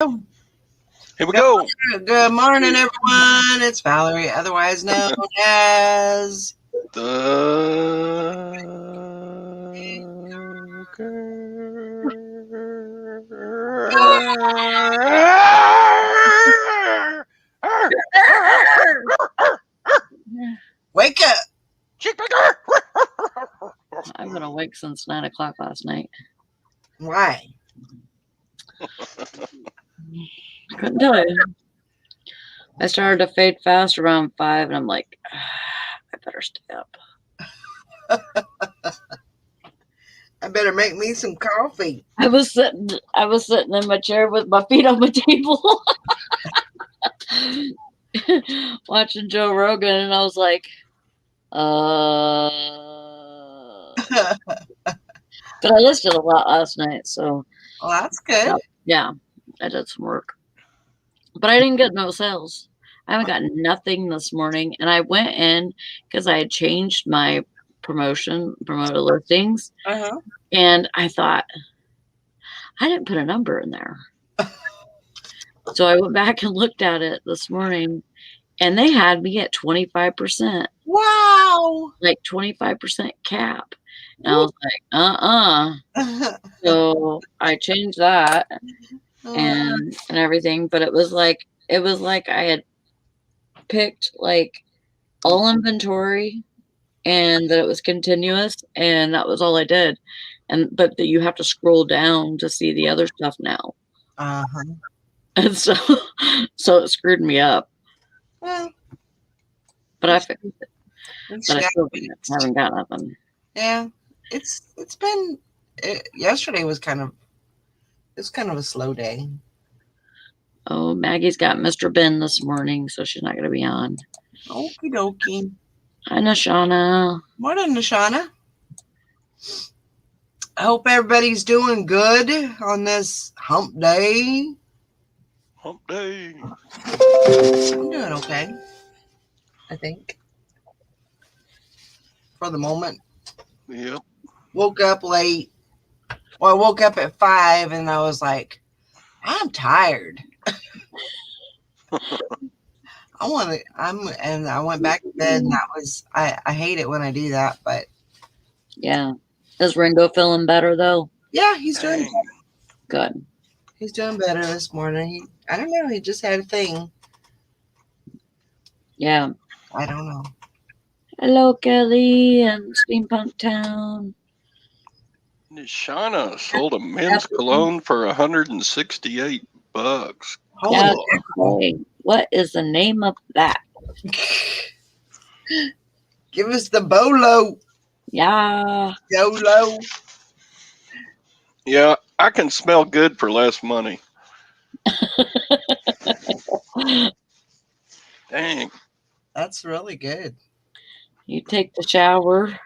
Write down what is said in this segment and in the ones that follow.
Here we go. Good morning, everyone. It's Valerie, otherwise known as Wake Up. I've been awake since 9 o'clock last night. Why? I couldn't tell you. I started to fade fast around 5, and I'm like, I better stay up. I better make me some coffee. I was sitting in my chair with my feet on my table, watching Joe Rogan, and I was like, But I listed a lot last night, so. Well, that's good. Yeah, I did some work. But I didn't get no sales. I haven't gotten nothing this morning. And I went in because I had changed my promoted listings. Uh-huh. And I thought, I didn't put a number in there. So I went back and looked at it this morning, and they had me at 25%. Wow. Like 25% cap. And I was like, So I changed that and everything, but it was like I had picked like all inventory and that it was continuous, and that was all I did. But that you have to scroll down to see the other stuff now. Uh-huh. And so it screwed me up. Well, but I fixed it. But I still haven't got nothing. Yeah. It's been yesterday was kind of a slow day. Oh, Maggie's got Mr. Ben this morning, so she's not going to be on. Okie dokie. Hi, Nashana. Morning, Nashana. I hope everybody's doing good on this hump day. Hump day. I'm doing okay, I think, for the moment. Yep. Woke up late. Well, I woke up at 5 and I was like, I'm tired. I went back to bed, and that was, I hate it when I do that, but. Yeah. Is Ringo feeling better, though? Yeah, he's doing better. Good. He's doing better this morning. I don't know. He just had a thing. Yeah. I don't know. Hello, Kelly and Steampunk Town. Nishana sold a men's cologne for $168. Yeah, okay. What is the name of that? Give us the Bolo. Yeah. YOLO. Yeah, I can smell good for less money. Dang. That's really good. You take the shower.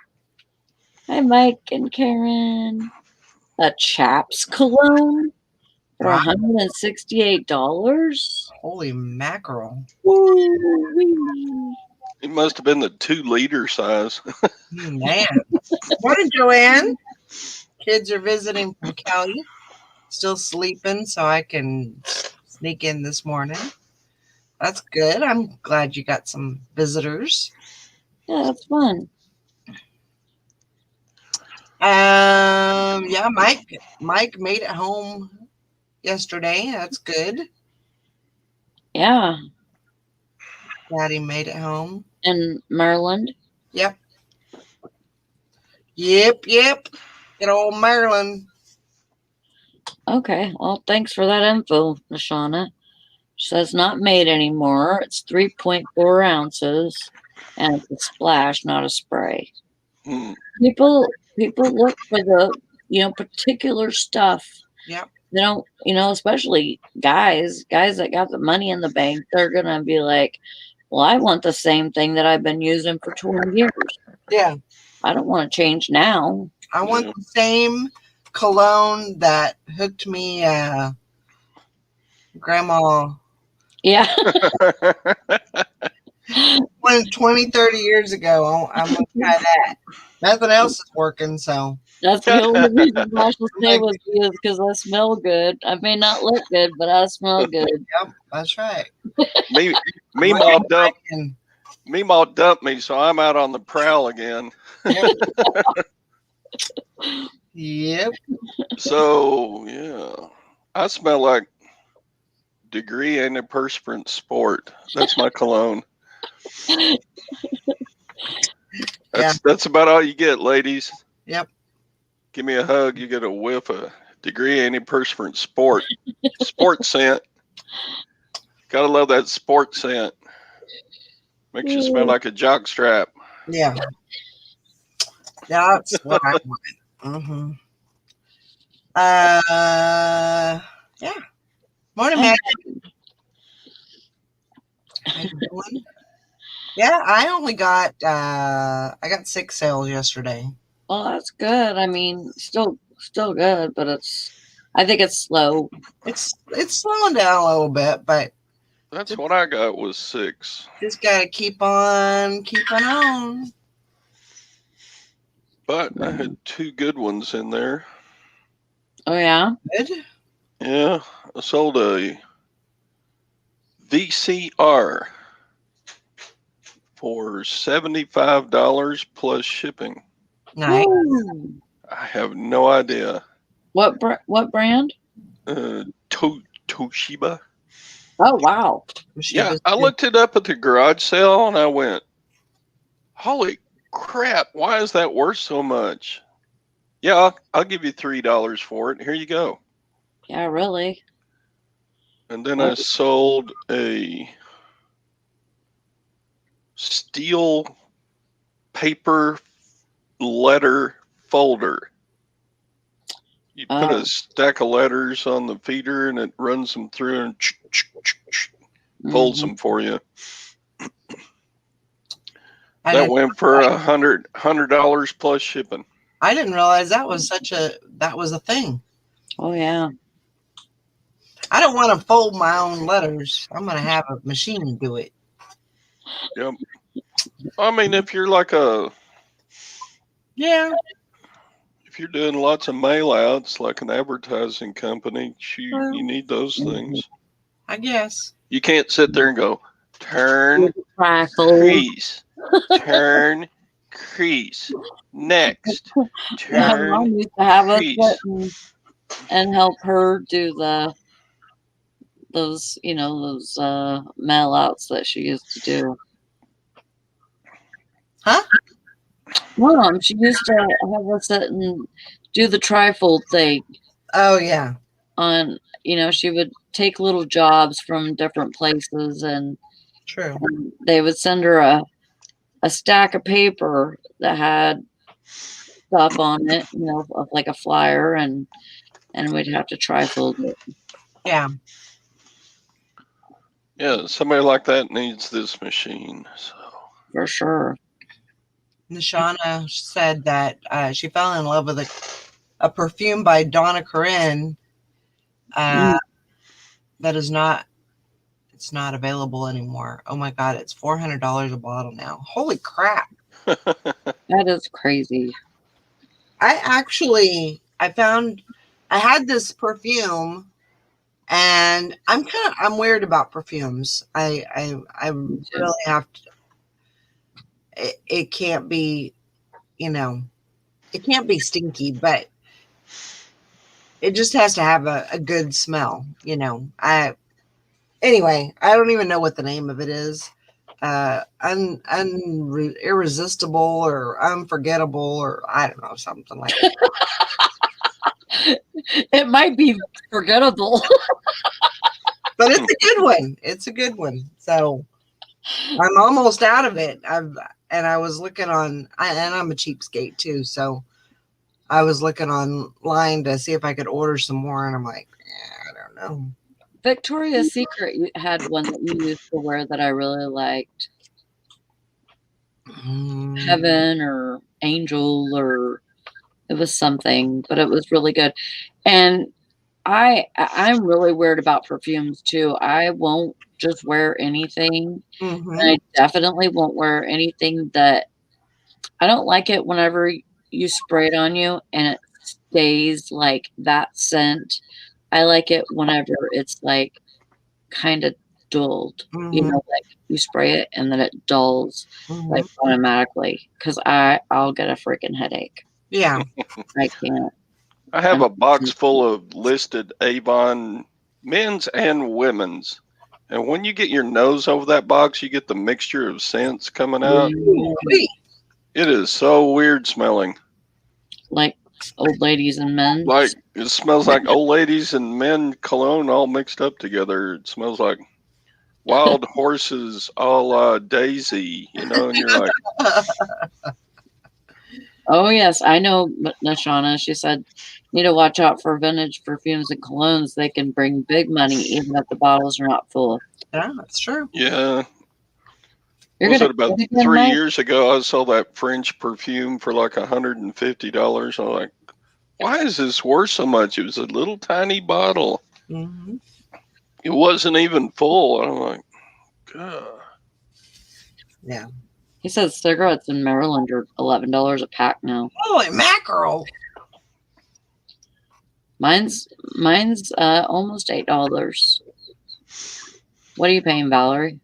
Hi, Mike and Karen. A Chaps cologne for $168. Holy mackerel. Woo-wee. It must have been the 2-liter size. Man. Morning, Joanne. Kids are visiting from Cali. Still sleeping, so I can sneak in this morning. That's good. I'm glad you got some visitors. Yeah, that's fun. Yeah, Mike made it home yesterday. That's good. Yeah. Daddy made it home. In Maryland? Yep. Good old Maryland. Okay. Well, thanks for that info, Nashana. Says not made anymore. It's 3.4 ounces, and it's a splash, not a spray. People look for the particular stuff. Yep. They don't, especially guys that got the money in the bank. They're gonna be like, well, I want the same thing that I've been using for 20 years. Yeah. I don't want to change now. I want the same cologne that hooked me, Grandma. Yeah. 20, 30 years ago. I'm going to try that. Nothing else is working, so. That's the only reason why she'll stay with me is because I smell good. I may not look good, but I smell good. Yep, that's right. Meemaw dump And Meemaw dumped me, so I'm out on the prowl again. yep. So yeah, I smell like Degree Antiperspirant Sport. That's my cologne. That's about all you get, ladies. Yep. Give me a hug, you get a whiff of Degree Antiperspirant Sport. Sport scent. Gotta love that sport scent. Makes you smell like a jock strap. Yeah. That's what I want. Mm-hmm. Yeah. Morning, Maggie. How you doing? Yeah, I only got I got 6 sales yesterday. Well, that's good. I mean, still good, but I think it's slow. It's slowing down a little bit, but That's what I got was 6. just gotta keep on keeping on. But I had 2 good ones in there. Oh yeah? Good. Yeah, I sold a VCR for $75 plus shipping. Nice. Ooh. I have no idea. What brand? Toshiba. Oh wow. Yeah, I looked it up at the garage sale and I went, holy crap, why is that worth so much? Yeah, I'll give you $3 for it. Here you go. Yeah, really. And then I sold a steel paper letter folder. You put a stack of letters on the feeder and it runs them through and folds them for you. That went for $100 plus shipping. I didn't realize that was a thing. Oh yeah. I don't want to fold my own letters. I'm gonna have a machine do it. Yep. I mean, if you're like if you're doing lots of mail outs like an advertising company, you need those things. I guess. You can't sit there and go, turn, crease, turn, crease, next, turn, Mom used to have us crease. sit and help her do those mail outs that she used to do. Huh? Mom, she used to have us sit and do the trifold thing. Oh yeah. She would take little jobs from different places and they would send her a stack of paper that had stuff on it, like a flyer, and we'd have to trifold it. Yeah. Yeah, somebody like that needs this machine. So. For sure. Nishana said that she fell in love with a perfume by Donna Karan that is not available anymore. Oh my God, it's $400 a bottle now. Holy crap. That is crazy. I had this perfume and I'm weird about perfumes. I really have to, it can't be, it can't be stinky, but it just has to have a good smell, Anyway, I don't even know what the name of it is. Irresistible or unforgettable, or I don't know, something like that. It might be forgettable. But it's a good one. It's a good one. So I'm almost out of it. I was looking and I'm a cheapskate too. So I was looking online to see if I could order some more. And I'm like, I don't know. Victoria's Secret had one that you used to wear that I really liked. Heaven or Angel, or it was something, but it was really good. And I'm really weird about perfumes too. I won't just wear anything. And I definitely won't wear anything that I don't like it whenever you spray it on you and it stays like that scent. I like it whenever it's like kind of dulled. You know, like you spray it and then it dulls like automatically because I'll get a freaking headache. Yeah. I can't. I have a box full of listed Avon men's and women's. And when you get your nose over that box, you get the mixture of scents coming out. Sweet. It is so weird smelling. Like old ladies and men. Like it smells like old ladies and men cologne all mixed up together. It smells like wild horses a la Daisy, you know, and you're like, Oh yes, I know Nashana. She said, need to watch out for vintage perfumes and colognes. They can bring big money even if the bottles are not full. Yeah, that's true. yeah. You're Was gonna it about put it in 3 my- years ago? I saw that French perfume for like $150. I'm like, why is this worth so much? It was a little tiny bottle. Mm-hmm. It wasn't even full. I'm like, God. Yeah. He says cigarettes in Maryland are $11 a pack now. Holy mackerel. Mine's almost $8. What are you paying, Valerie?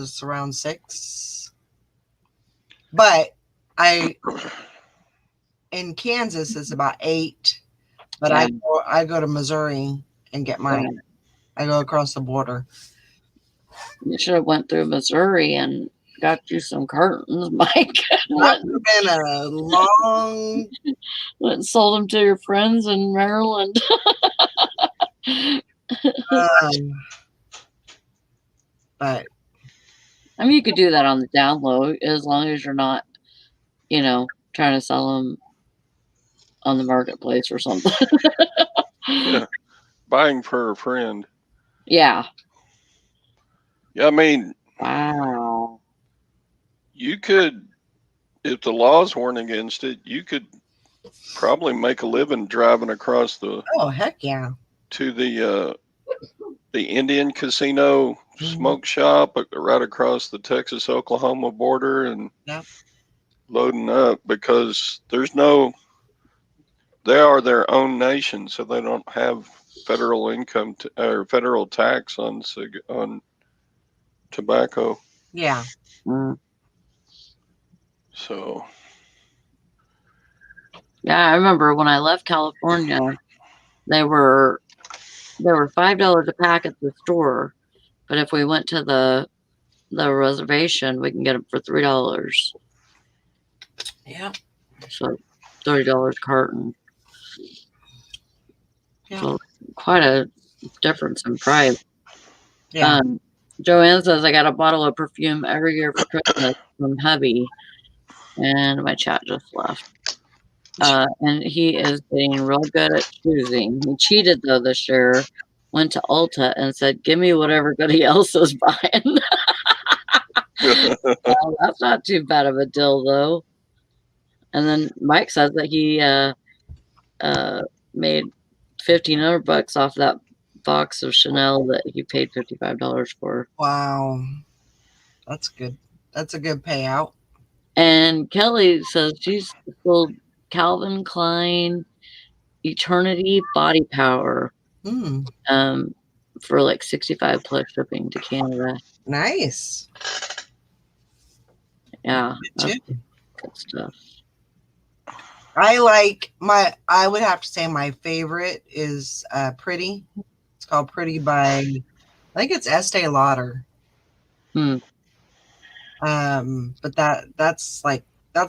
It's around 6. But in Kansas it's about 8. But Yeah. I go to Missouri and get mine. I go across the border. You should have went through Missouri and got you some curtains, Mike. That would have been a long. Went and sold them to your friends in Maryland. But I mean, you could do that on the down low as long as you're not, you know, trying to sell them on the marketplace or something. Yeah. Buying for a friend. Yeah. Yeah, I mean, Wow. you could, if the laws weren't against it, you could probably make a living driving across the oh heck yeah. to the Indian casino smoke shop right across the Texas-Oklahoma border and loading up because they are their own nation, so they don't have federal income or federal tax on tobacco. Yeah. Mm. So Yeah, I remember when I left California, they were $5 a pack at the store, but if we went to the reservation, we can get them for $3. Yeah. So $30 carton. Yeah. So quite a difference in price. Yeah. Joanne says I got a bottle of perfume every year for Christmas from hubby, and my chat just left. And he is getting real good at choosing. He cheated though this year. Went to Ulta and said, "Give me what everybody else is buying." Well, that's not too bad of a deal though. And then Mike says that he made $1,500 off that box of Chanel that he paid $55 for. Wow. That's good. That's a good payout. And Kelly says she's sold Calvin Klein Eternity Body Power for like 65 plus shipping to Canada. Nice. Yeah. Good stuff. I would have to say my favorite is Pretty. It's called Pretty by, I think it's Estee Lauder. But that's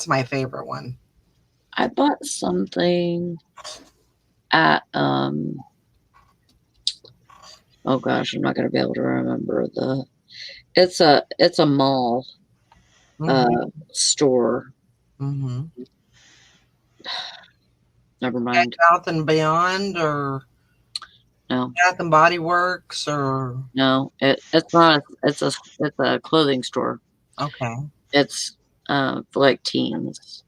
my favorite one. I bought something at oh gosh, I'm not gonna be able to remember it's a mall store. Never mind. Bath and Beyond or no. Bath and Body Works or no, it's not. It's a clothing store. Okay. It's for like teens.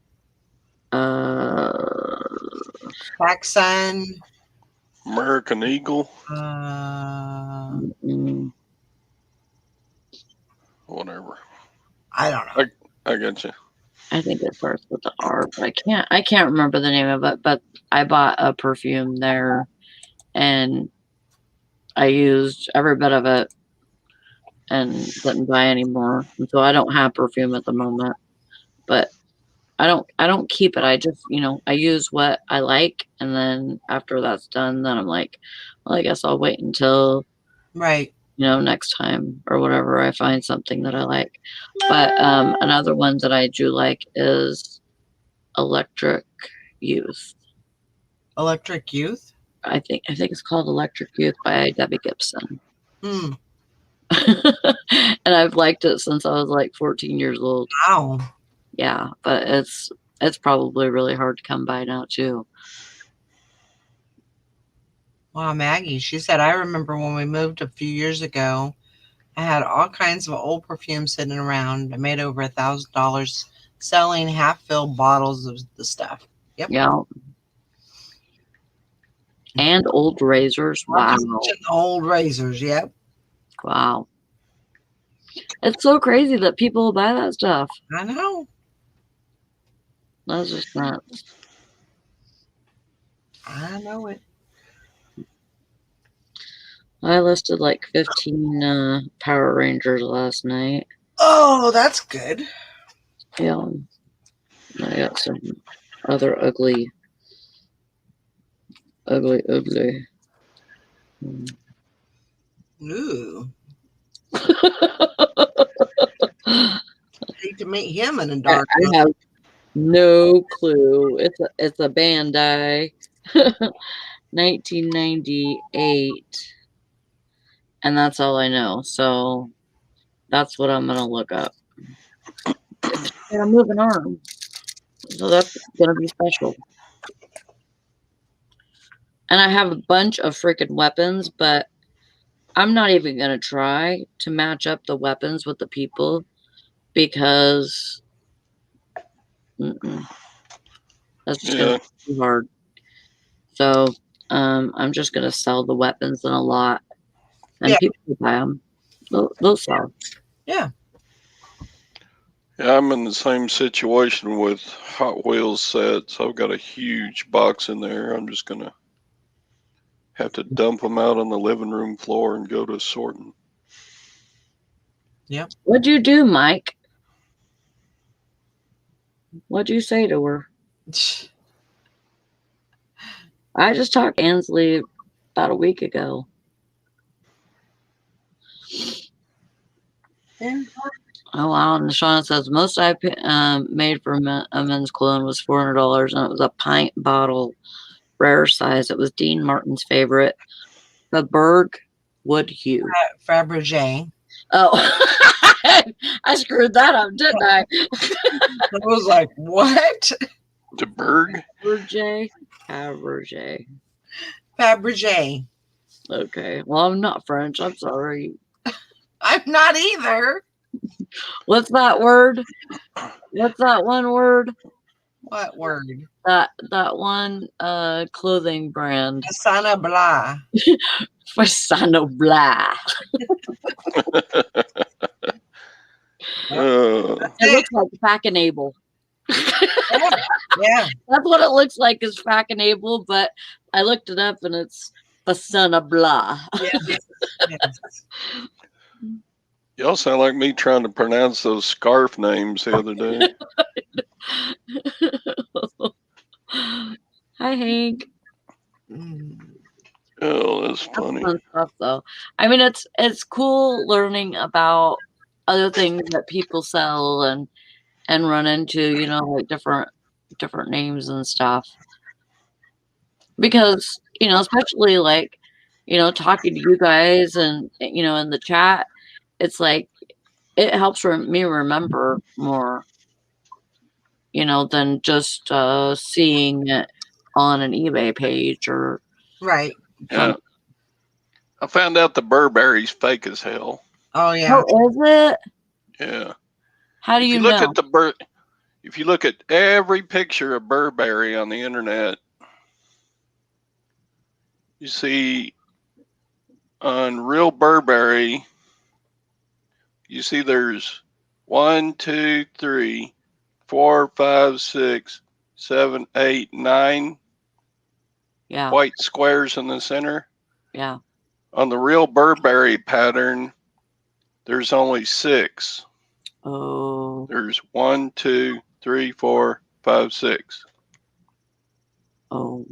Paxson. American Eagle. Mm-mm. Whatever. I don't know. I got you. I think it starts with the R, but I can't remember the name of it. But I bought a perfume there, and I used every bit of it, and didn't buy any more. And so I don't have perfume at the moment, but I don't keep it. I just, I use what I like, and then after that's done, then I'm like, well, I guess I'll wait until Right. next time or whatever I find something that I like. But another one that I do like is Electric Youth. Electric Youth. I think it's called Electric Youth by Debbie Gibson. Hmm. And I've liked it since I was like 14 years old. Wow. Yeah, but it's probably really hard to come by now too. Wow, Maggie. She said, I remember when we moved a few years ago, I had all kinds of old perfumes sitting around. I made over $1,000 selling half-filled bottles of the stuff. Yep. Yeah. And old razors. Wow. Old razors. Yep. Wow. It's so crazy that people buy that stuff. I know. That's just nuts. I know it. I listed like 15 Power Rangers last night. Oh, that's good. Yeah. I got some other ugly. Ooh. Hate to meet him in a dark room. I have no clue. It's a Bandai, 1998, and that's all I know. So that's what I'm gonna look up. And I'm moving on, so that's gonna be special. And I have a bunch of freaking weapons, but I'm not even gonna try to match up the weapons with the people because that's just gonna be too hard. So I'm just gonna sell the weapons in a lot, and people will buy them. They'll sell. Yeah. Yeah, I'm in the same situation with Hot Wheels sets. I've got a huge box in there. I'm just gonna have to dump them out on the living room floor and go to sorting. Yep. What'd you do, Mike? What'd you say to her? I just talked to Ansley about a week ago. Yeah. Oh wow! And Shauna says most I made for a men's cologne was $400, and it was a pint bottle, rare size. It was Dean Martin's favorite, the Berg Wood Hue. Fabergé. Oh, I screwed that up, didn't I? I was like, what? The Berg? Fabergé. Fabergé. Okay. Well, I'm not French. I'm sorry. I'm not either. What's that word? What's that one word? What word? That one clothing brand. Fasana blah. Fasana blah. It looks like Fakenable. Yeah. That's what it looks like is Fakenable, but I looked it up and it's Fasana blah. Yes. Y'all sound like me trying to pronounce those scarf names the other day. Hi, Hank. Oh, that's funny. Fun stuff, though. I mean, it's cool learning about other things that people sell and run into, like different names and stuff. Because, especially like, talking to you guys and in the chat, it's like it helps me remember more, than just seeing it on an eBay page or right. Yeah. I found out the Burberry's fake as hell. Oh yeah. How is it? Yeah. How do you look know? at if you look at every picture of Burberry on the internet, you see on real Burberry, you see there's 1, 2, 3, 4, 5, 6, 7, 8, 9 Yeah. white squares in the center. Yeah. On the real Burberry pattern, there's only 6. Oh. There's 1, 2, 3, 4, 5, 6. Oh.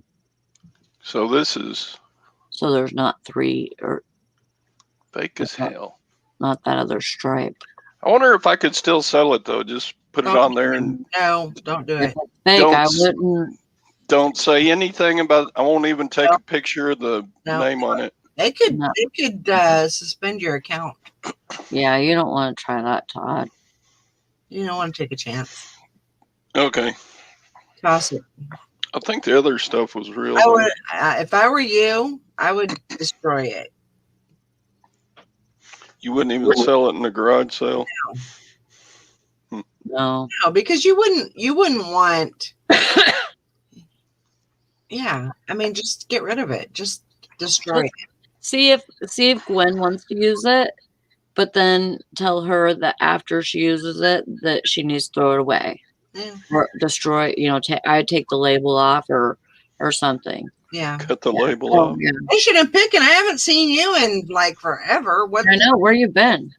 So this is So there's not 3 or fake as hell. not that other stripe. I wonder if I could still sell it though. Just put it on there and No, don't do If it. it's fake, Don't I s- wouldn't. don't say anything about. I won't even take No. a picture of the No. name on it. They could No. suspend your account. Yeah, you don't want to try that, Todd. You don't want to take a chance. Okay. Toss it. I think the other stuff was real. I though. would, if I were you, I would destroy it. You wouldn't even sell it in a garage sale. No. No, because you wouldn't want. Yeah, I mean, just get rid of it. Just destroy it. See if Gwen wants to use it, but then tell her that after she uses it, that she needs to throw it away Yeah, or destroy. I'd take the label off or something. yeah. Cut the label Oh, off. yeah. I should have picked, and I haven't seen you in like forever. What? I know where you been.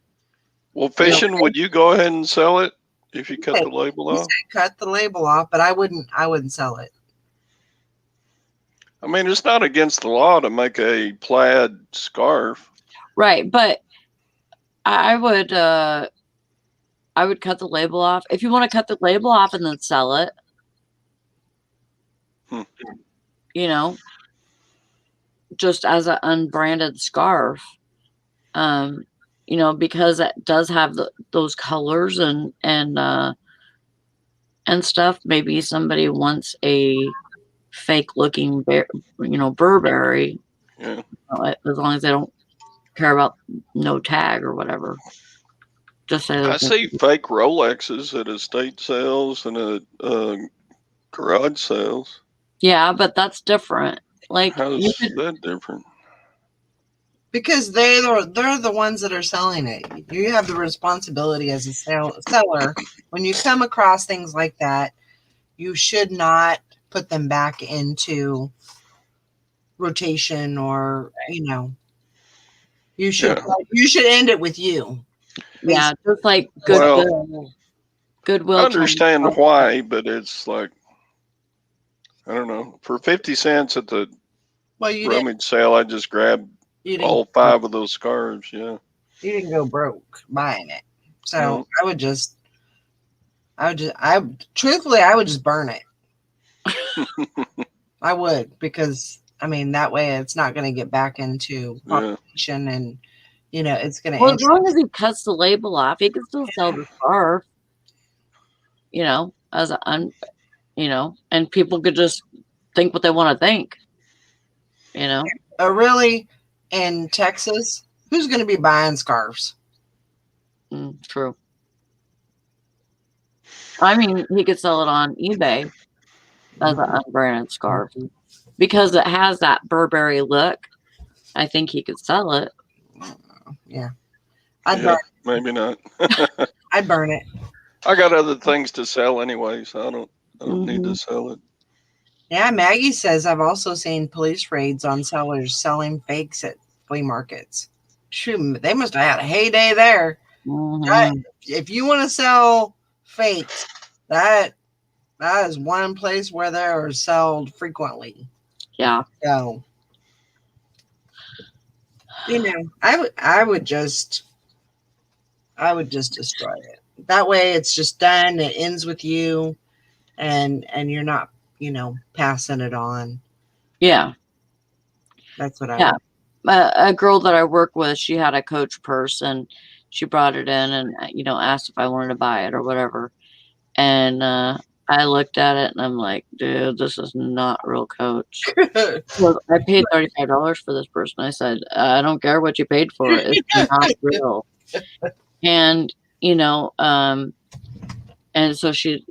Well, fishing, would you go ahead and sell it if you cut the label You off? said cut the label off, but I wouldn't sell it. I mean, it's not against the law to make a plaid scarf. Right, but I would cut the label off. If you want to cut the label off and then sell it, just as an unbranded scarf, because it does have those colors and stuff. Maybe somebody wants a fake looking Burberry, Yeah. as long as they don't care about no tag or whatever. Just say I see fake Rolexes at estate sales and at garage sales. Yeah, but that's different. Like How's that different? Because they're the ones that are selling it. You have the responsibility as a seller. When you come across things like that, you should not put them back into rotation or you should end it with you. Yeah, just like Well, Goodwill. I understand why, but it's like, I don't know. For 50 cents at the rummage sale, I just grabbed all 5 of those scarves. Yeah. You didn't go broke buying it. So No. I would just burn it. I would, because I mean, that way it's not going to get back into population and it's going to. Well, as long as he cuts the label off, he can still sell the scarf. As and people could just think what they want to think. Really, in Texas, who's going to be buying scarves? True. I mean, he could sell it on eBay as an unbranded scarf because it has that Burberry look. I think he could sell it. Yeah. Maybe not. I'd burn it. I got other things to sell anyway, so I don't need to sell it. Yeah, Maggie says I've also seen police raids on sellers selling fakes at flea markets. Shoot, they must have had a heyday there. Mm-hmm. If you want to sell fakes, that is one place where they are sold frequently. Yeah. So, I would just destroy it. That way it's just done. It ends with you and you're not, passing it on. Yeah. That's what I would. A girl that I work with, she had a Coach purse and she brought it in and, asked if I wanted to buy it or whatever. And I looked at it and I'm like, dude, this is not real Coach. Well, I paid $35 for this purse. And I said, I don't care what you paid for it. It's not real. And, and so she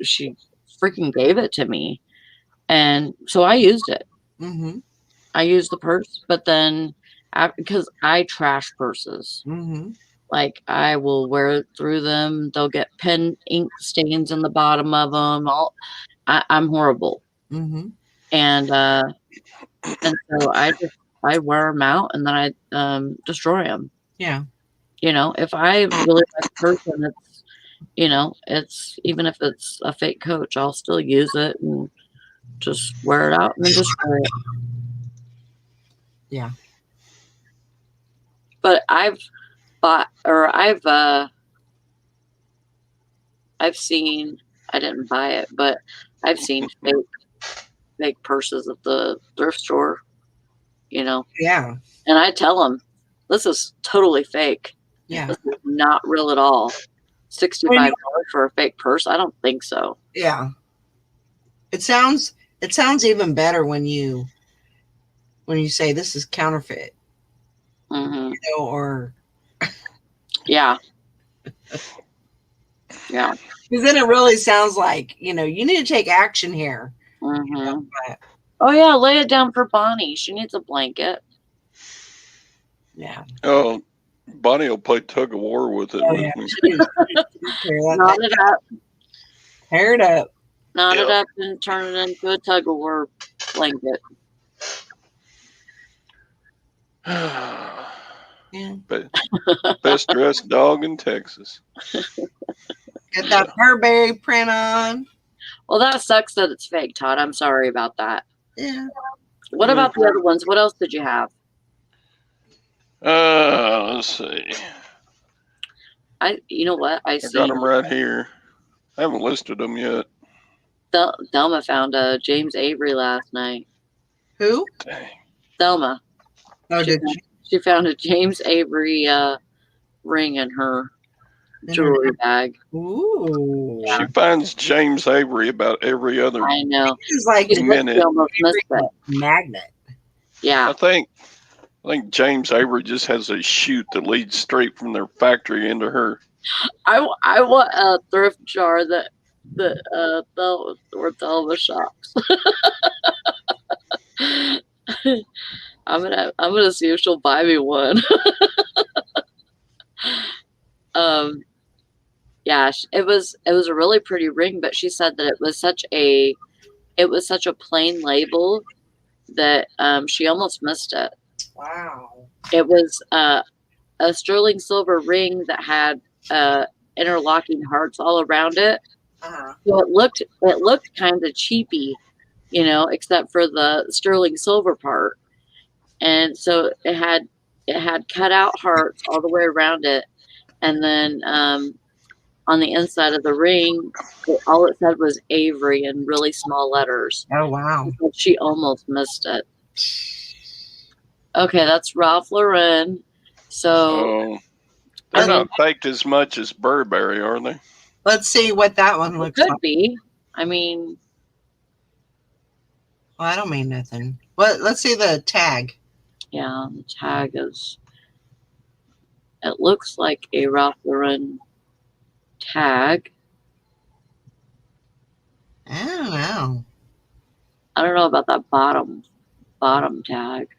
freaking gave it to me. And so I used it. Mm-hmm. I used the purse, but then because I trash purses. Mm-hmm. Like I will wear through them. They'll get pen ink stains in the bottom of them. I'm horrible. Mm-hmm. And so I wear them out and then I destroy them. Yeah. You know, if I really like a person, it's, you know, it's even if it's a fake coach, I'll still use it and just wear it out and then destroy it. Yeah. But I've seen, I didn't buy it, but I've seen fake purses at the thrift store, you know, Yeah. and I tell them, this is totally fake. Yeah. This is not real at all. $65 for a fake purse? I don't think so. Yeah. It sounds even better when you say this is counterfeit. Mm-hmm. You know, or Yeah. Yeah. because then it really sounds like, you know, you need to take action here. Mm-hmm. You know, but, Oh yeah, lay it down for Bonnie. She needs a blanket. yeah. Oh, Bonnie will play tug of war with it. Oh, with yeah. me. Knot it up. Tear it up. Knot it Yep. up and turn it into a tug of war blanket. Yeah. Best dressed dog in Texas. Get that Burberry print on. Well, that sucks that it's fake, Todd. I'm sorry about that. Yeah. What about the other ones? What else did you have? Let's see. You know what? I got them right here. I haven't listed them yet. Thelma found a James Avery last night. Who? Dang. Oh, Thelma. She found a James Avery ring in her jewelry bag. Ooh. She finds James Avery about every other I know. He's like minute. She almost missed it. Magnet. Yeah. I think James Avery just has a chute that leads straight from their factory into her. I want a thrift jar that where Thelma shops. I'm gonna see if she'll buy me one. Yeah, it was a really pretty ring, but she said that it was such a plain label that she almost missed it. Wow. It was a sterling silver ring that had interlocking hearts all around it. Uh-huh. So it looked kind of cheapy, you know, except for the sterling silver part. And so it had cut out hearts all the way around it, and then on the inside of the ring, all it said was Avery in really small letters. Oh wow! But she almost missed it. Okay, that's Ralph Lauren. So they're not faked as much as Burberry, are they? Let's see what that one looks like. Could be. I mean, well, I don't mean nothing. Well, let's see the tag. Yeah, the tag is. It looks like a Ralph Lauren tag. I don't know. I don't know about that bottom tag.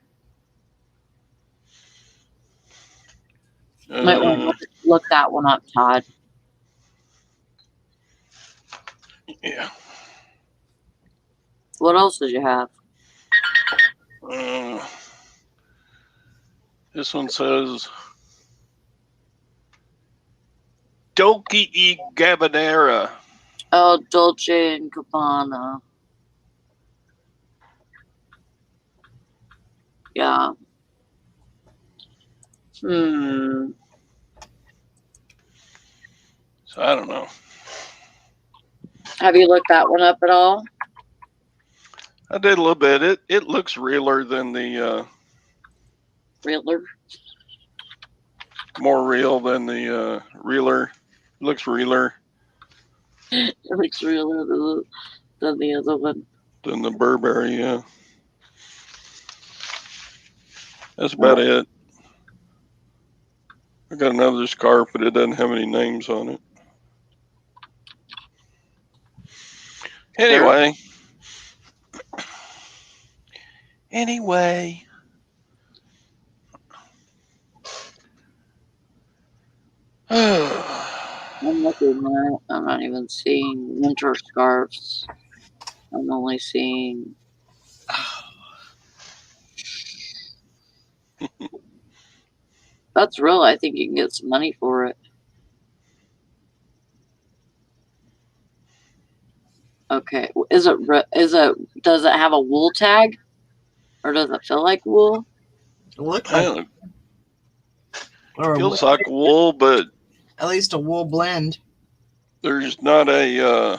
Might want to look that one up, Todd. Yeah. What else did you have? This one says Dolce e Gabbana. Oh, Dolce and Gabbana. Yeah. So I don't know. Have you looked that one up at all? I did a little bit. It looks realer than the Realer? More real than the realer. Looks realer. It looks realer than the other one. Than the Burberry, yeah. That's about it. I got another scarf, but it doesn't have any names on it. Anyway. I'm looking at it. I'm not even seeing winter scarves. I'm only seeing. That's real. I think you can get some money for it. Okay. Is it? Does it have a wool tag, or does it feel like wool? It looks like Well, or a feels wool- like wool, but at least a wool blend. there's not a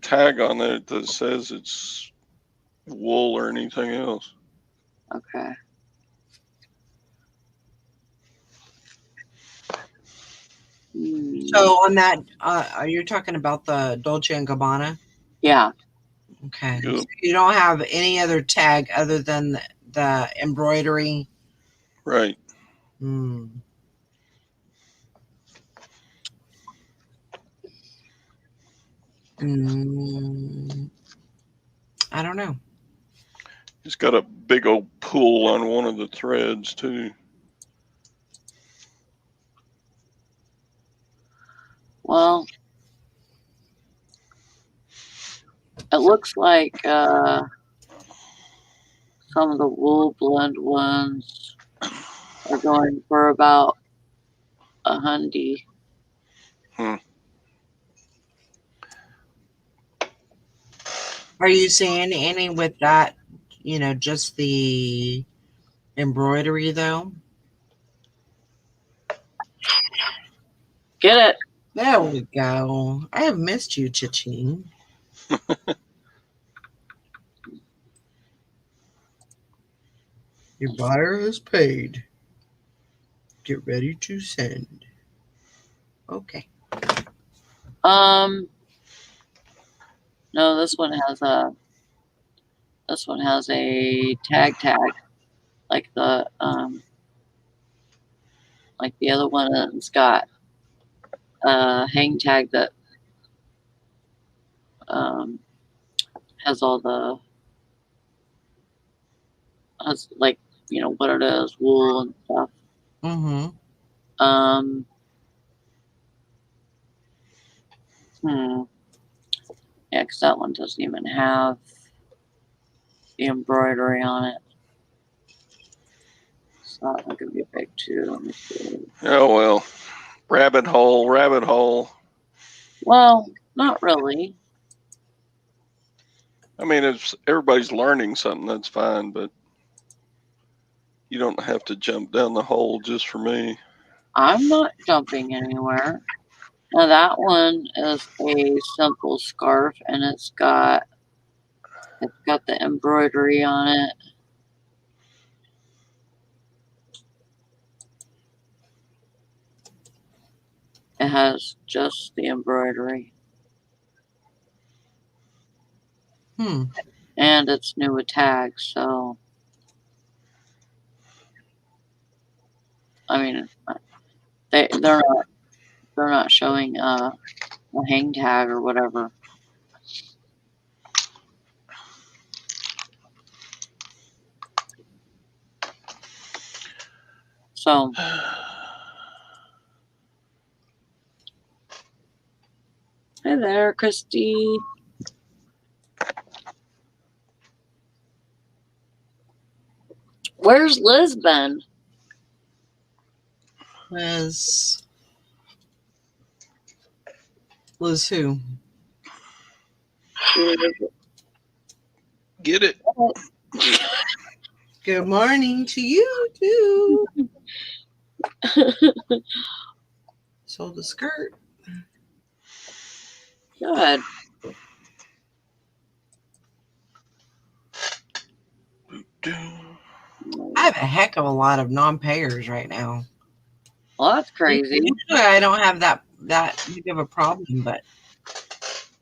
tag on it that says it's wool or anything else. Okay. So on that, you're talking about the Dolce and Gabbana? Yeah. Okay. Yep. So you don't have any other tag other than the embroidery? Right. Hmm. I don't know. It's got a big old pull on one of the threads too. Well, it looks like some of the wool blend ones are going for about $100. Are you seeing any with that, just the embroidery though? Get it? There we go. I have missed you, Cha-Ching. Your buyer has paid. Get ready to send. Okay. No, this one has a tag, like the other one. It's got a hang tag that has all the like what it is, wool and stuff. Mm-hmm. Yeah, because that one doesn't even have the embroidery on it. So that could be big too. Let me see. Oh well. Rabbit hole. Well, not really. I mean, if everybody's learning something, that's fine, but you don't have to jump down the hole just for me. I'm not jumping anywhere. Now that one is a simple scarf, and it's got the embroidery on it. It has just the embroidery. And it's new with tags, so I mean, they're not showing a hang tag or whatever. So hey there, Christy. Where's Liz been? Liz who? Get it? Good morning to you too. Sold the skirt. Good. I have a heck of a lot of non-payers right now. Well, that's crazy. Usually I don't have that big of a problem, but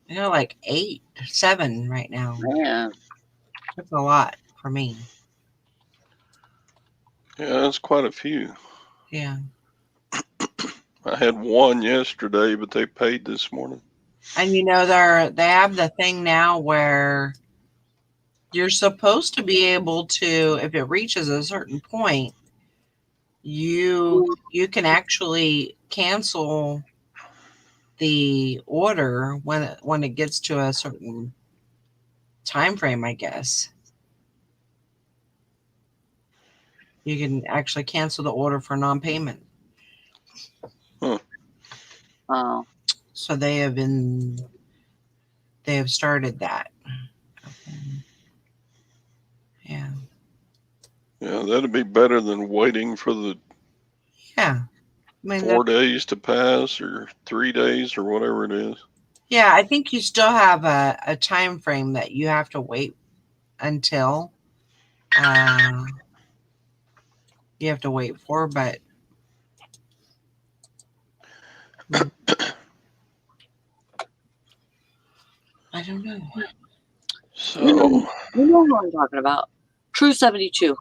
I got like 8, 7 right now. Man. That's a lot for me. Yeah, that's quite a few. Yeah. I had one yesterday, but they paid this morning. And they have the thing now where you're supposed to be able to, if it reaches a certain point, you can actually cancel the order when it gets to a certain time frame, I guess. You can actually cancel the order for non-payment. Oh, So they have started that. Yeah. Yeah, that'd be better than waiting for the Yeah. I mean, 4 days to pass or 3 days or whatever it is. yeah, I think you still have a time frame that you have to wait until you have to wait for, but I don't know. So, you know who I'm talking about. True 72.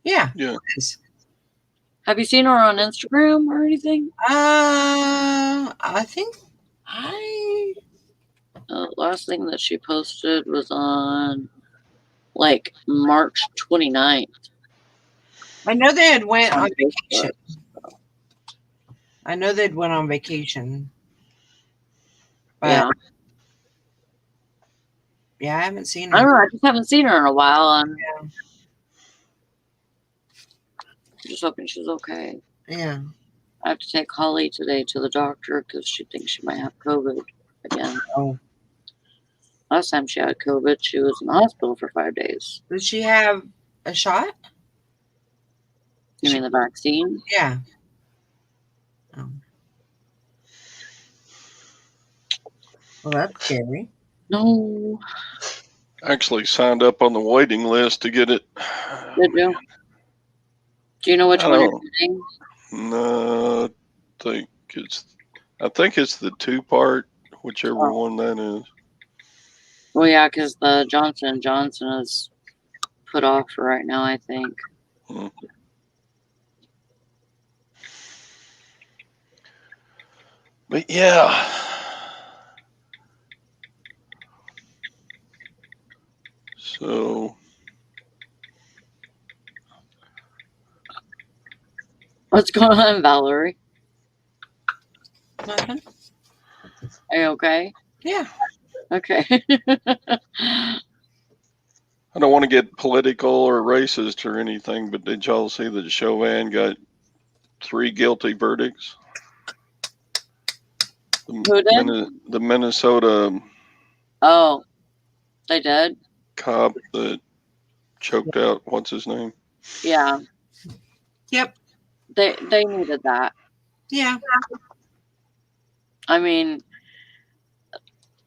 Yeah. yeah. It is. Have you seen her on Instagram or anything? I think Last thing that she posted was on like March 29th. I know they had went On on Facebook. vacation. I know they'd went on vacation. But yeah, I haven't seen I her. don't know. I just haven't seen her in a while, and Yeah. I'm just hoping she's okay. Yeah. I have to take Holly today to the doctor because she thinks she might have COVID again. Oh. Last time she had COVID, she was in the hospital for 5 days. Did she have a shot? You mean the vaccine? Yeah. Oh. Well, that's scary. No. Actually signed up on the waiting list to get it. Did you? Do you know which I one don't- you're getting? No, I think it's the 2-part, whichever one that is. Well, yeah, because the Johnson & Johnson is put off for right now, I think. But yeah. So What's going on, Valerie? Nothing. Are you okay? Yeah. Okay. I don't want to get political or racist or anything, but did y'all see that Chauvin got 3 guilty verdicts? Who did? The Minnesota Oh, they did? cop that choked out, what's his name? Yeah. Yep. They needed that. Yeah. I mean,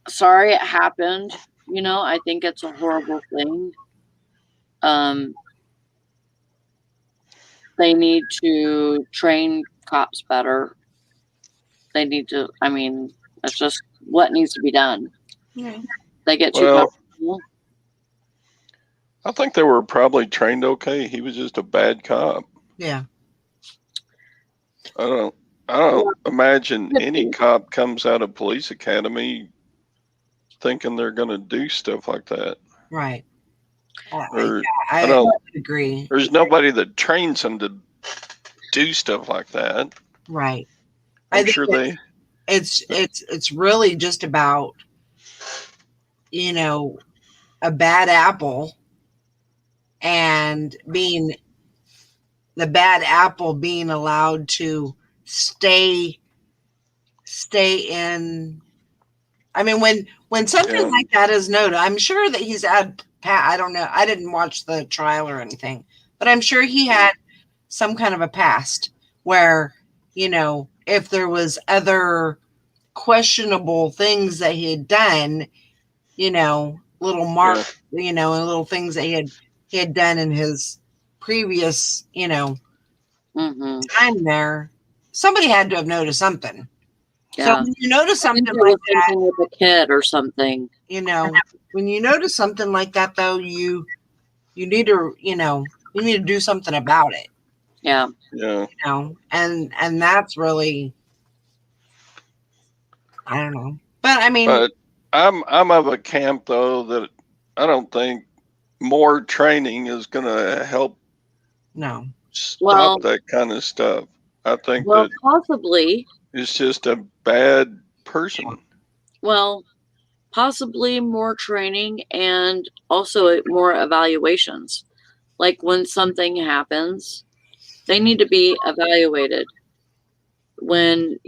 sorry it happened. You know, I think it's a horrible thing. They need to train cops better. They need to, I mean, that's just what needs to be done. Yeah. They get too Well, comfortable. I think they were probably trained okay. He was just a bad cop. Yeah. I don't imagine any cop comes out of police academy thinking they're going to do stuff like that. Right. Or I don't agree. There's nobody that trains them to do stuff like that. Right. I'm sure it's really just about, you know, a bad apple and being the bad apple being allowed to stay in. I mean, when something like that is noted, I'm sure that he's had, I don't know, I didn't watch the trial or anything, but I'm sure he had some kind of a past where, you know, if there was other questionable things that he had done, you know, little mark, you know, and little things that he had done in his previous, you know, time there, somebody had to have noticed something. Yeah. So when you notice something like that, something with a kid or something, you know, when you notice something like that, though, you need to, you know, you need to do something about it. Yeah. Yeah. You know, and that's really, I don't know, but I mean, But I'm of a camp though that I don't think more training is going to help no, stop that kind of stuff. I think well, that possibly. it's just a bad person. Well, possibly more training and also more evaluations. Like when something happens, they need to be evaluated. When,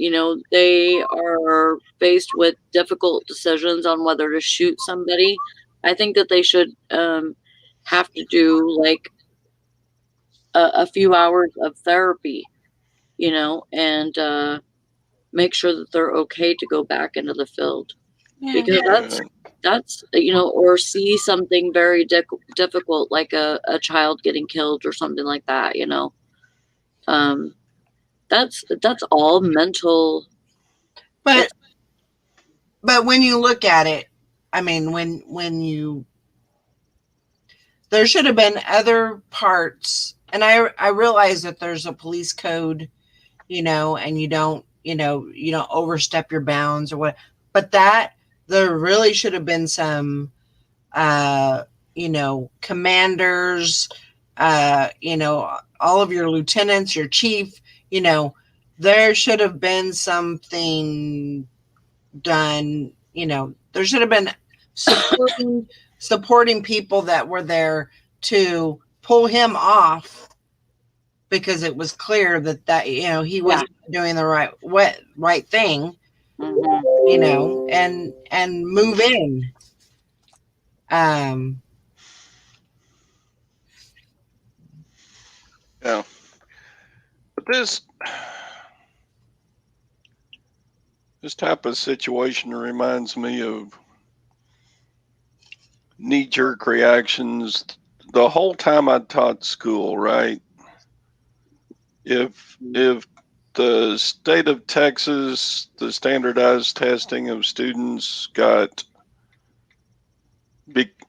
they are faced with difficult decisions on whether to shoot somebody, I think that they should have to do like a few hours of therapy, and make sure that they're okay to go back into the field. Because that's or see something very difficult, like a child getting killed or something like that. That's all mental. But when you look at it, I mean, there should have been other parts, and I realize that there's a police code, and you don't overstep your bounds or what, but there really should have been some, commanders, all of your lieutenants, your chief, there should have been something done. There should have been supporting people that were there to pull him off, because it was clear that he wasn't doing the right thing, and move in. Yeah. But this type of situation reminds me of knee-jerk reactions. The whole time I taught school, right? If the state of Texas, the standardized testing of students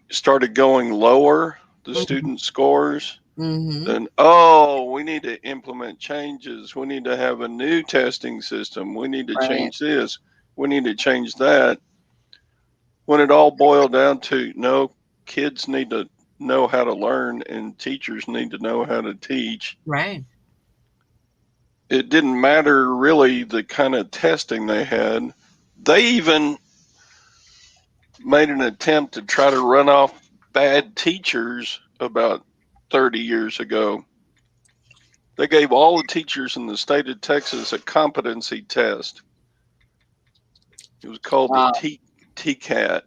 started going lower, the student scores, then, we need to implement changes. We need to have a new testing system. We need to change this. We need to change that. When it all boiled down to, no, kids need to know how to learn and teachers need to know how to teach. Right. It didn't matter really the kind of testing they had. They even made an attempt to try to run off bad teachers about 30 years ago. They gave all the teachers in the state of Texas a competency test. It was called the TCAT.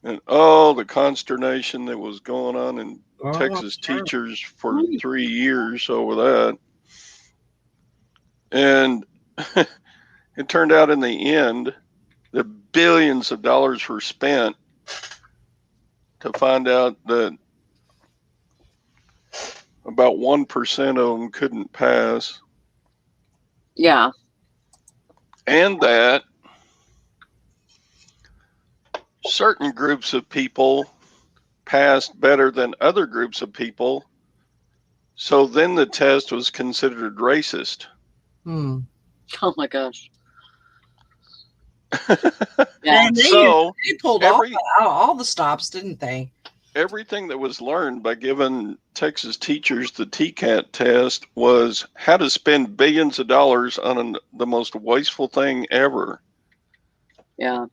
And the consternation that was going on in Texas teachers for 3 years over that. And it turned out in the end that billions of dollars were spent to find out that about 1% of them couldn't pass. Yeah. And that certain groups of people passed better than other groups of people. So then the test was considered racist. Oh my gosh. Yeah. And they pulled all the stops, didn't they? Everything that was learned by giving Texas teachers the TCAT test was how to spend billions of dollars on the most wasteful thing ever. Yeah.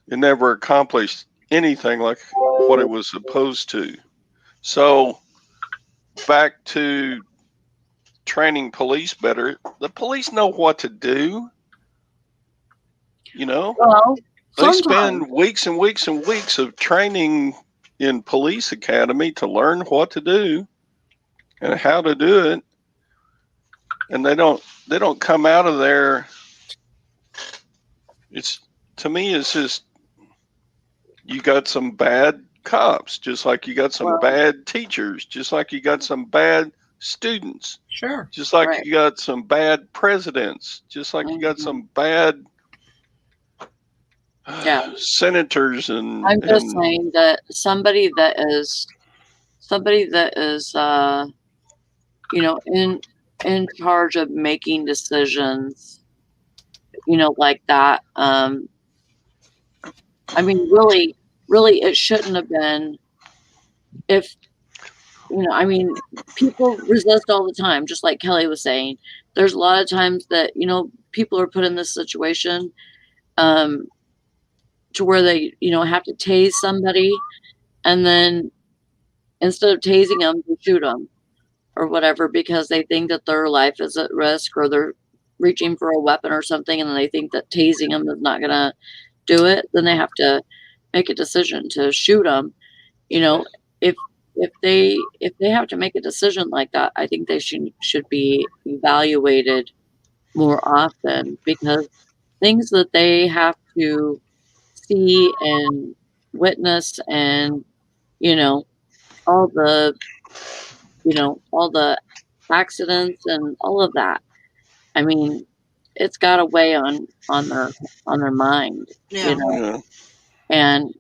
It never accomplished anything like what it was supposed to. So back to training police better. The police know what to do. Well, they spend weeks and weeks and weeks of training in police academy to learn what to do and how to do it. And they don't come out of there. To me, it's just, you got some bad cops, just like you got some bad teachers, just like you got some bad students. Sure. Just like you got some bad presidents, just like you got some bad senators. And I'm just saying that somebody that is in charge of making decisions, like that. I mean, really, it shouldn't have been. If I mean, people resist all the time, just like Kelly was saying. There's a lot of times that, people are put in this situation to where they, have to tase somebody, and then instead of tasing them, they shoot them or whatever because they think that their life is at risk, or they're reaching for a weapon or something, and they think that tasing them is not going to do it. Then they have to make a decision to shoot them. If they have to make a decision like that, I think they should be evaluated more often, because things that they have to see and witness, and all the all the accidents and all of that. I mean, it's got a weigh on their mind, Yeah. Yeah. and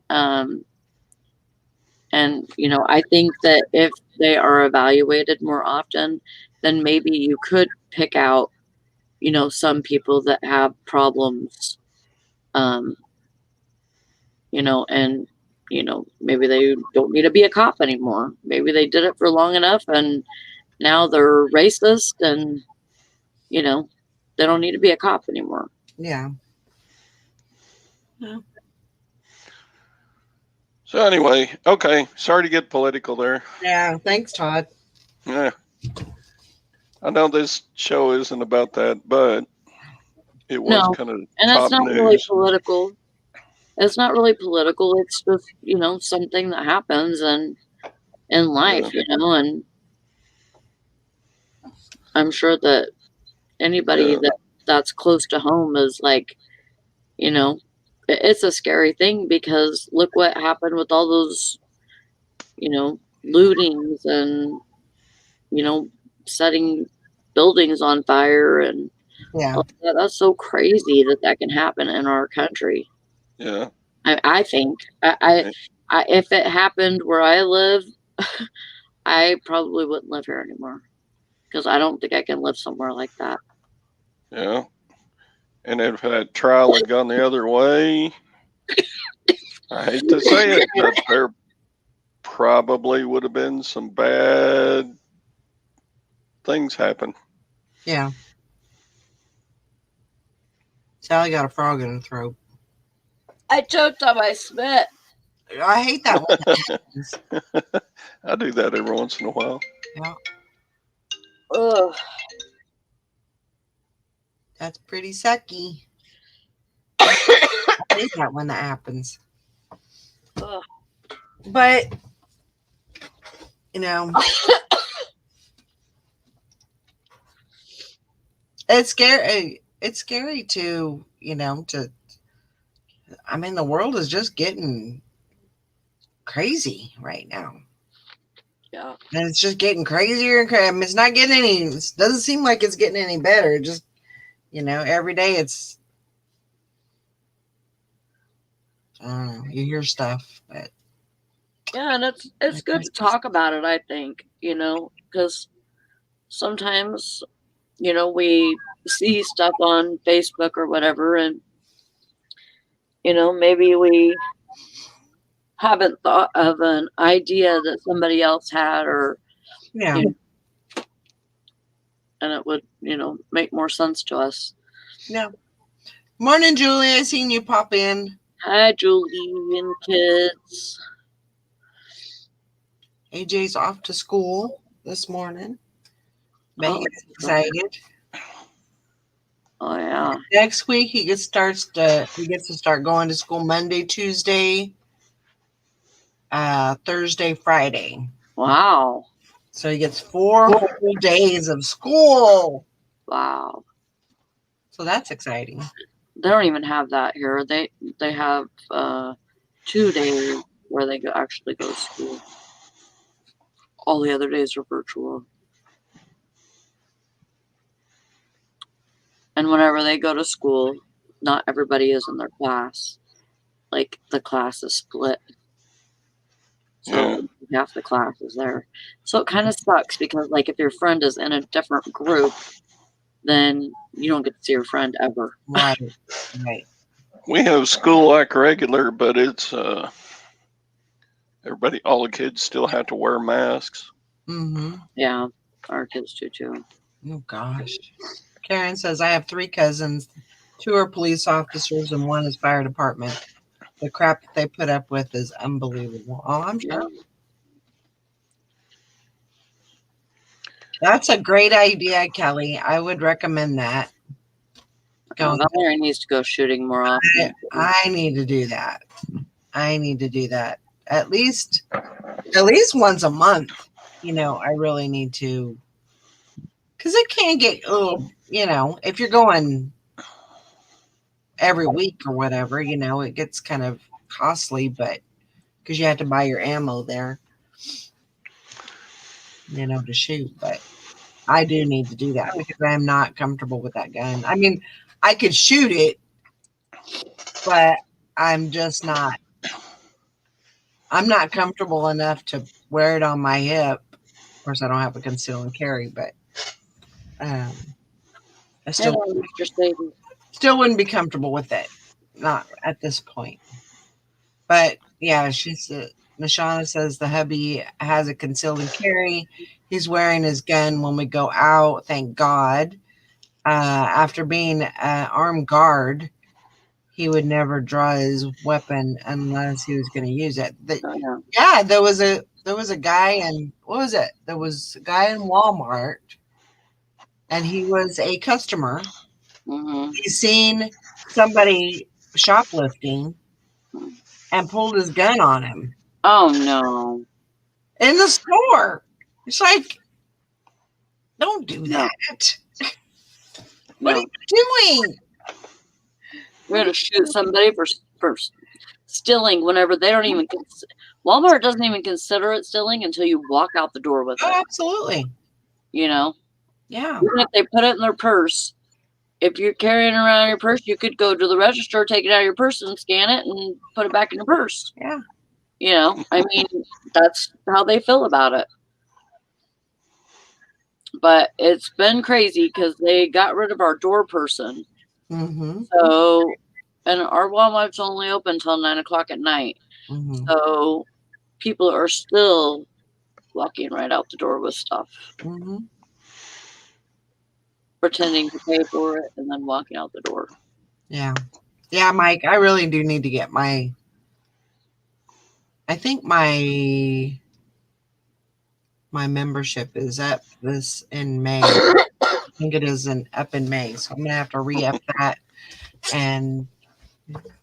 I think that if they are evaluated more often, then maybe you could pick out, some people that have problems, and maybe they don't need to be a cop anymore. Maybe they did it for long enough, and now they're racist, and they don't need to be a cop anymore. Yeah. So anyway, okay. Sorry to get political there. Yeah. Thanks, Todd. Yeah. I know this show isn't about that, but it was No, kind of and top it's not news. really political. It's not really political. It's just, something that happens in life, and I'm sure that anybody that's close to home is like, it's a scary thing, because look what happened with all those, lootings and, setting buildings on fire, and Yeah. all that. That's so crazy that can happen in our country. Yeah. I think if it happened where I live, I probably wouldn't live here anymore, because I don't think I can live somewhere like that. Yeah. And if that trial had gone the other way, I hate to say it, but there probably would have been some bad things happen. Yeah. Sally got a frog in her throat. I choked on my spit. I hate that one. I do that every once in a while. Yeah. Ugh. That's pretty sucky. I hate that when that happens. Ugh. But, it's scary. It's scary to, I mean, the world is just getting crazy right now. Yeah. And it's just getting crazier and crazier. I mean, it's not getting it doesn't seem like it's getting any better. Just, every day it's, I don't know, you hear stuff, but. Yeah, and it's good to talk about it, I think, because sometimes, we see stuff on Facebook or whatever, and, maybe we haven't thought of an idea that somebody else had, or, Yeah. And it would, make more sense to us. Yeah. Morning, Julie. I seen you pop in. Hi, Julie and kids. AJ's off to school this morning. Megan's excited. Oh yeah. Next week he gets to start going to school Monday, Tuesday, Thursday, Friday. Wow. So he gets 4 whole days of school. Wow. So that's exciting. They don't even have that here. They have 2 days where they actually go to school. All the other days are virtual. And whenever they go to school, not everybody is in their class. Like, the class is split. So half the class is there. So it kind of sucks, because, like, if your friend is in a different group, then you don't get to see your friend ever. Right. Right. We have school like regular, but it's all the kids still have to wear masks. Mm-hmm. Yeah, our kids do too. Oh gosh. Karen says, I have 3 cousins. 2 are police officers and 1 is fire department. The crap that they put up with is unbelievable. Oh, I'm sure. Yeah. That's a great idea, Kelly. I would recommend that. Valerie needs to go shooting more often. I need to do that. I need to do that at least once a month. I really need to, because it can get a little, if you're going every week or whatever, it gets kind of costly, but because you have to buy your ammo there, to shoot. But I do need to do that because I'm not comfortable with that gun. I mean, I could shoot it, but I'm just not. I'm not comfortable enough to wear it on my hip. Of course, I don't have a conceal and carry, but I still wouldn't be comfortable with it. Not at this point. But yeah, Nashana says the hubby has a concealed and carry. He's wearing his gun when we go out. Thank God. After being an armed guard, he would never draw his weapon unless he was going to use it. Yeah, there was a guy in, what was it? There was a guy in Walmart, and he was a customer. Mm-hmm. He seen somebody shoplifting and pulled his gun on him. Oh no! In the store. It's like, don't do that. What are you doing? We're going to shoot somebody for stealing whenever they don't even Walmart doesn't even consider it stealing until you walk out the door with it. Absolutely. Yeah. Even if they put it in their purse, if you're carrying around your purse, you could go to the register, take it out of your purse and scan it and put it back in your purse. Yeah. I mean, that's how they feel about it. But it's been crazy because they got rid of our door person. Mm-hmm. So, and our Walmart's only open until 9:00 at night. Mm-hmm. So people are still walking right out the door with stuff. Mm-hmm. Pretending to pay for it and then walking out the door. Yeah, Mike, I really do need to get I think my membership is up in May. I think it is up in May, so I'm gonna have to re-up that and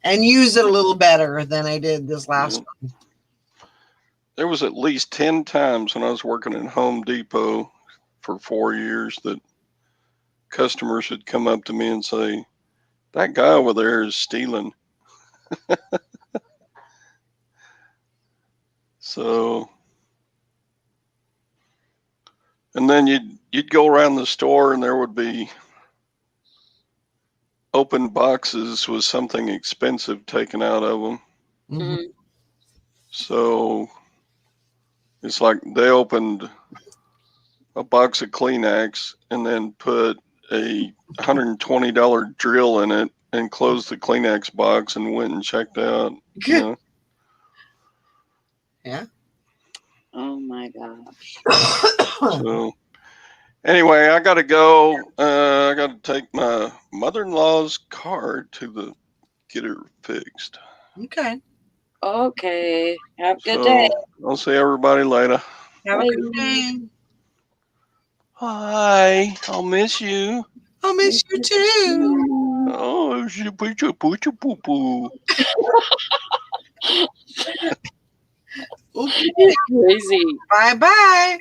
use it a little better than I did this last one. There was at least 10 times when I was working at Home Depot for 4 years that customers would come up to me and say, that guy over there is stealing. So, and then you'd go around the store and there would be open boxes with something expensive taken out of them. Mm-hmm. So it's like they opened a box of Kleenex and then put a $120 drill in it and closed the Kleenex box and went and checked out. Yeah. Oh my gosh. So anyway, I got to go. I got to take my mother-in-law's car to get her fixed. Okay. Have a good day. I'll see everybody later. Have a good day. Bye. I'll miss you. I'll miss you too. Oh, she put your poo poo. Okay. Crazy. Bye.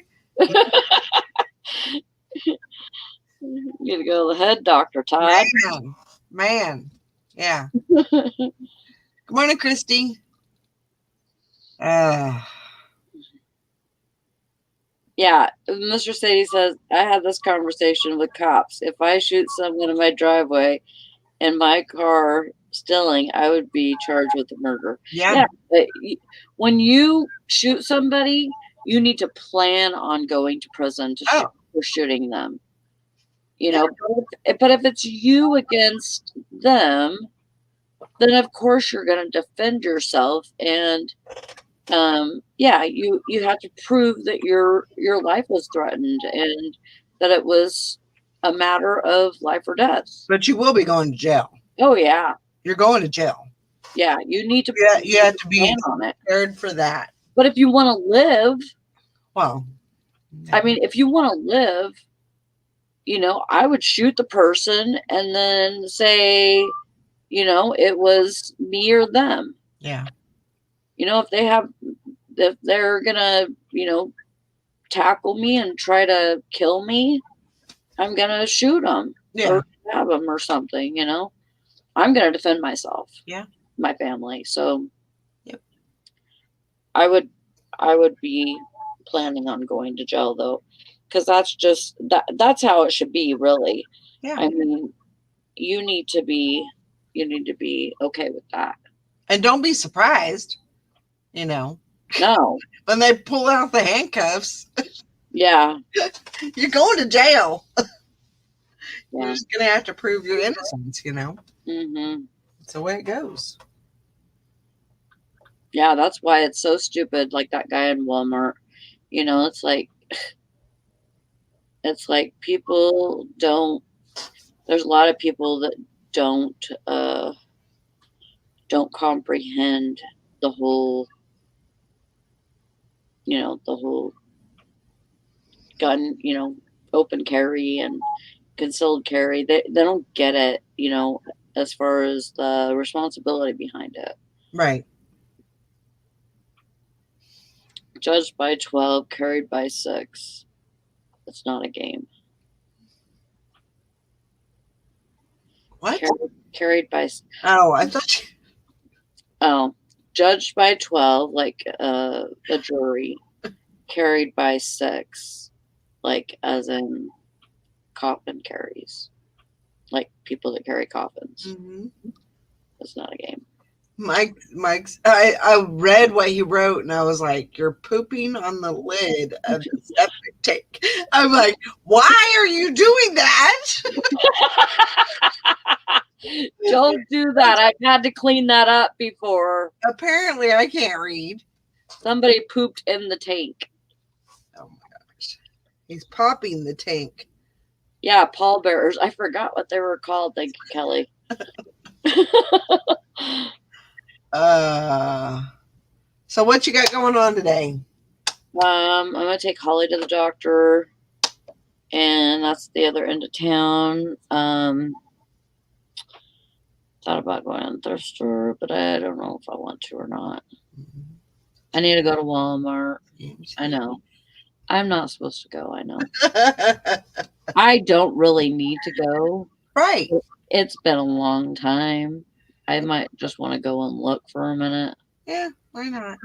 You need to go to the head doctor, Todd. Man. Yeah. Good morning, Christy. Yeah, Mr. Sadie says, I had this conversation with cops. If I shoot someone in my driveway and my car stealing, I would be charged with murder. Yeah. But when you shoot somebody, you need to plan on going to prison for shooting them. But if it's you against them, then of course you're going to defend yourself and yeah, you had to prove that your life was threatened and that it was a matter of life or death. But you will be going to jail. Oh yeah, You're going to jail. yeah. You need to. Yeah, you have to be plan on it. prepared for that. But if you want to live, Well, I mean, if you want to live, I would shoot the person and then say, it was me or them. yeah. If they're gonna, tackle me and try to kill me, I'm gonna shoot them Yeah. or stab them or something. I'm gonna defend myself. Yeah. My family. So. Yep. I would be planning on going to jail though, because that's how it should be, really. Yeah. I mean, you need to be okay with that. And don't be surprised, No. when they pull out the handcuffs. Yeah. You're going to jail. Yeah. You're just gonna have to prove your innocence, Mm-hmm. That's the way it goes. Yeah, that's why it's so stupid. Like that guy in Walmart, it's like people don't. There's a lot of people that don't comprehend the whole, the whole gun, open carry and concealed carry. They don't get it, as far as the responsibility behind it. Right. Judged by 12, carried by 6. It's not a game. What? Carried by. Oh, I thought you. Oh, judged by 12, like a jury. Carried by 6, like as in coffin carries, like people that carry coffins. Mm-hmm. It's not a game. Mike's. I read what he wrote and I was like, "You're pooping on the lid of the septic tank." I'm like, "Why are you doing that?" Don't do that. I've had to clean that up before. Apparently, I can't read. Somebody pooped in the tank. Oh my gosh. He's popping the tank. Yeah, pallbearers. I forgot what they were called. Thank you, Kelly. So what you got going on today? I'm gonna take Holly to the doctor, and that's the other end of town. Thought about going to the thrift store, but I don't know if I want to or not. I need to go to Walmart. I know. I'm not supposed to go, I know. I don't really need to go. Right. It's been a long time. I might just want to go and look for a minute. Yeah, why not?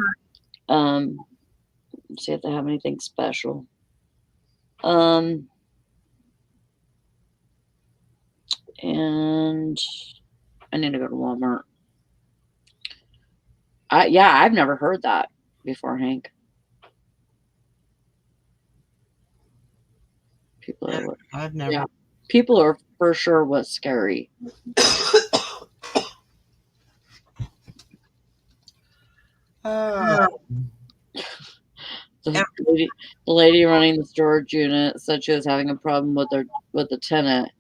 See if they have anything special. And I need to go to Walmart. I've never heard that before, Hank. I've never. Yeah, people are for sure what's scary. The lady running the storage unit said she was having a problem with the tenant,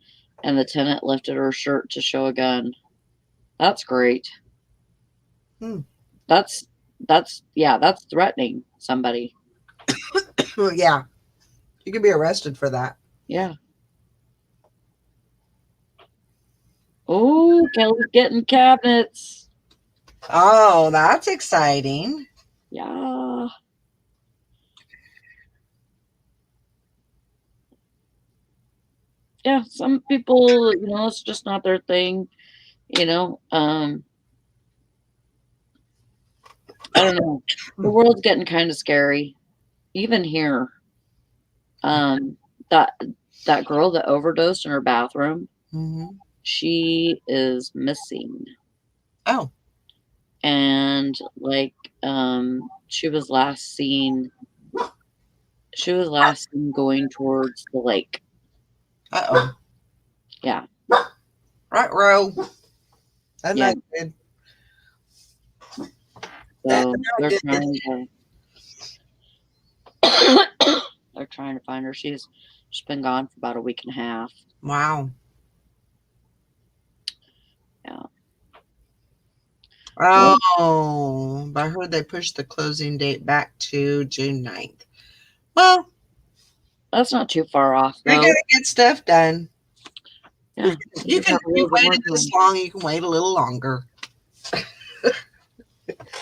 and the tenant lifted her shirt to show a gun. That's great. That's threatening somebody. Well, yeah, you could be arrested for that. Yeah. Oh, Kelly's getting cabinets. Oh, that's exciting. Yeah. Yeah, some people, it's just not their thing, I don't know. The world's getting kind of scary. Even here. That girl that overdosed in her bathroom, she is missing. Oh. And she was last seen going towards the lake. Uh-oh. Yeah. Right, row. That's not good. So they're did. trying to they're trying to find her. She's been gone for about a week and a half. Wow. Yeah. Oh, but I heard they pushed the closing date back to June 9th. Well, That's not too far off they though. gotta get stuff done. Yeah. You just can have a you little bit more waited this time. long, you can wait a little longer.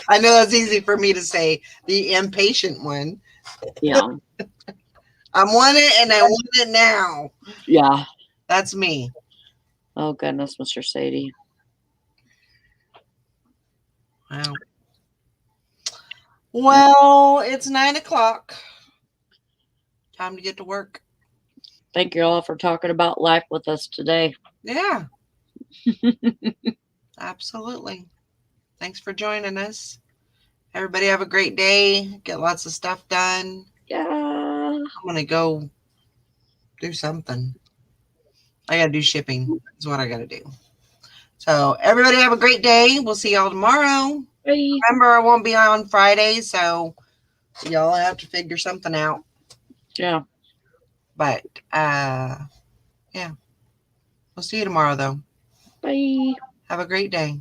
I know that's easy for me to say, the impatient one. Yeah. I want it and I want it now. Yeah. That's me. Oh goodness, Mr. Sadie. Wow. Well, it's 9:00. Time to get to work. Thank you all for talking about life with us today. Yeah. Absolutely. Thanks for joining us. Everybody have a great day. Get lots of stuff done. Yeah. I'm going to go do something. I got to do shipping is what I got to do. So everybody have a great day. We'll see y'all tomorrow. Bye. Remember, I won't be on Friday, so y'all have to figure something out. Yeah. But, yeah. We'll see you tomorrow, though. Bye. Have a great day.